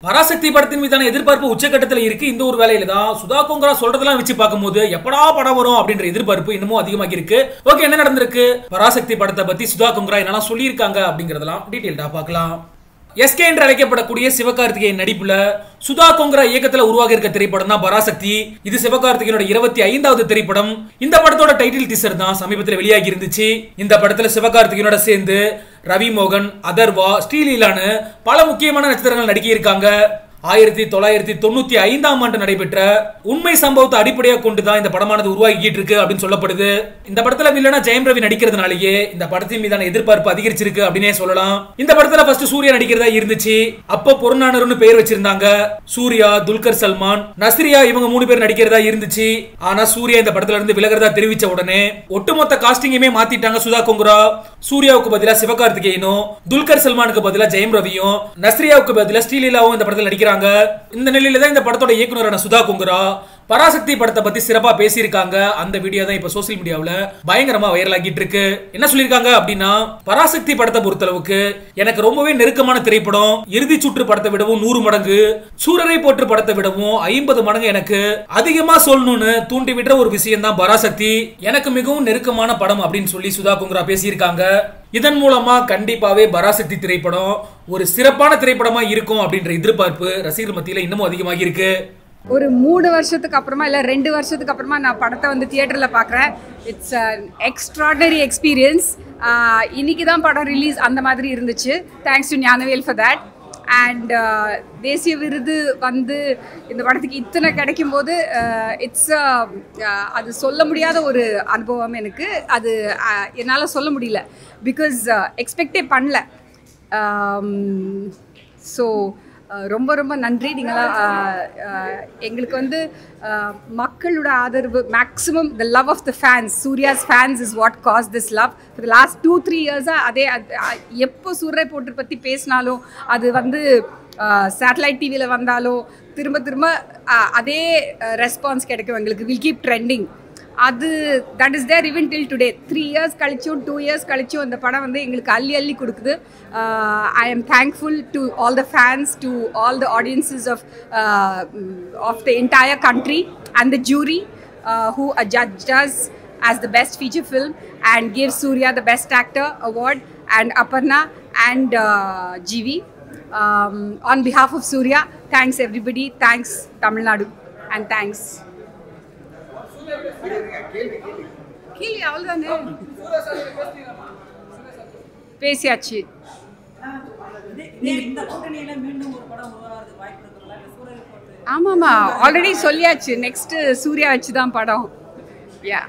பராசக்தி படத்தின் மீதான எதிர்பார்ப்பு உச்சகட்டத்தில் இருக்கு. இந்த ஒரு வேலையில தான் சுதா கொங்கரா சொல்றதெல்லாம் வச்சு பார்க்கும்போது எப்படா படம் வரும் அப்படின்ற எதிர்பார்ப்பு இன்னமும் அதிகமாக இருக்கு. ஓகே, என்ன நடந்திருக்கு, பராசக்தி படத்தை பத்தி சுதா கொங்கரா என்னெல்லாம் சொல்லியிருக்காங்க அப்படிங்கறதெல்லாம் டீடைல்டா பார்க்கலாம். எஸ்கே என்று அழைக்கப்படக்கூடிய சிவகார்த்திகேயன் நடிப்புல சுதா கொங்கரா இயக்கத்துல உருவாகி இருக்க திரைப்படம் தான் பராசக்தி. இது சிவகார்த்திகேயனோட 25வது திரைப்படம். இந்த படத்தோட டைட்டில் டீசர் தான் சமீபத்தில் வெளியாகி இருந்துச்சு. இந்த படத்துல சிவகார்த்திகேயனோட சேர்ந்து ரவி மோகன், அதர்வா, ஸ்ரீலீலான்னு பல முக்கியமான நட்சத்திரங்கள் நடிக்க இருக்காங்க. 1995ஆம் ஆண்டு நடைபெற்ற உண்மை சம்பவத்தை அடிப்படையாக கொண்டுதான் இந்த படமானது உருவாகிட்டு இருக்கு அப்படின்னு சொல்லப்படுது. இந்த படத்துல வில்லனா ஜெயம் ரவி நடிக்கிறதுனாலேயே இந்த படத்தின் மீதான எதிர்பார்ப்பு அதிகரிச்சிருக்கு அப்படின்னே சொல்லலாம். இந்த படத்துல ஃபர்ஸ்ட் சூர்யா நடிக்கிறதா இருந்துச்சு. அப்போ பொருநானூர்னு பேர் வச்சிருந்தாங்க. சூர்யா, துல்கர் சல்மான், நஸ்ரியா இவங்க 3 பேர் நடிக்கிறதா இருந்துச்சு. ஆனா சூர்யா இந்த படத்துல இருந்து விலகிறதா தெரிவிச்ச உடனே ஒட்டுமொத்த காஸ்டிங்குமே மாத்திட்டாங்க சுதா கொங்கரா. சூர்யாவுக்கு பதிலா சிவகார்த்திகேயனும், துல்கர் சல்மானுக்கு பதிலா ஜெயம் ரவியும், நஸ்ரியாவுக்கு பதிலா ஸ்ரீலீலாவும் இந்த படத்தில் நடிக்கிறாங்க. இந்த நிலையில தான் இந்த படத்தோட இயக்குனரான சுதா கொங்கரா பராசக்தி படத்தை பத்தி சிறப்பா பேசியிருக்காங்க. அந்த வீடியோ தான் இப்ப சோசியல் மீடியாவுல பயங்கரமா வைரல் ஆகிட்டு இருக்கு. என்ன சொல்லிருக்காங்க அப்படின்னா, பராசக்தி படத்தை பொறுத்தளவுக்கு எனக்கு ரொம்பவே நெருக்கமான திரைப்படம். இறுதி சுற்று படத்தை விடவும் 100 மடங்கு, சூரரை போற்று படத்தை விடவும் 50 மடங்கு எனக்கு அதிகமா சொல்லணும்னு தூண்டி விடுற ஒரு விஷயம் தான் பராசக்தி. எனக்கு மிகவும் நெருக்கமான படம் அப்படின்னு சொல்லி சுதா கொங்கரா பேசியிருக்காங்க. இதன் மூலமா கண்டிப்பாவே பராசக்தி திரைப்படம் ஒரு சிறப்பான திரைப்படமா இருக்கும் அப்படின்ற எதிர்பார்ப்பு ரசிகர் மத்தியில இன்னமும் அதிகமாகி இருக்கு. ஒரு 3 வருஷத்துக்கு அப்புறமா இல்லை 2 வருஷத்துக்கு அப்புறமா நான் படத்தை வந்து தியேட்டரில் பார்க்குறேன். It's extraordinary experience. இன்னைக்கு தான் படம் ரிலீஸ் அந்த மாதிரி இருந்துச்சு. Thanks to Gnanavel for that. And தேசிய விருது வந்து இந்த படத்துக்கு இத்தனை கிடைக்கும் போது இட்ஸ் அது சொல்ல முடியாத ஒரு அனுபவம் எனக்கு. அது என்னால் சொல்ல முடியல, பிகாஸ் எக்ஸ்பெக்டே பண்ணல. ஸோ ரொம்ப ரொம்ப நன்றி. நீங்களாம் எங்களுக்கு வந்து மக்களோட ஆதரவு, maximum the love of the fans, Suriya's fans is what caused this love for the last 2-3 இயர்ஸாக. அதே எப்போ சூரரை போட்டு பற்றி பேசினாலும், அது வந்து சேட்டலைட் டிவியில் வந்தாலும் திரும்ப திரும்ப அதே ரெஸ்பான்ஸ் கிடைக்கும் எங்களுக்கு. Will keep trending. அது that is there even till today. 3 years கழிச்சும் 2 இயர்ஸ் கழிச்சும் அந்த படம் வந்து எங்களுக்கு அள்ளி அள்ளி கொடுக்குது. I am thankful to all the fans, to all the audiences of the entire country and the jury who judged us as the best feature film and gave Surya the best actor award, and Aparna and GV. On behalf of Surya, thanks everybody, thanks Tamil Nadu, and thanks. கேள்வி அவ்வளோதானே, பேசியாச்சு. ஆமாம்மா, already சொல்லியாச்சு. Next Surya வச்சு தான் படம். யா.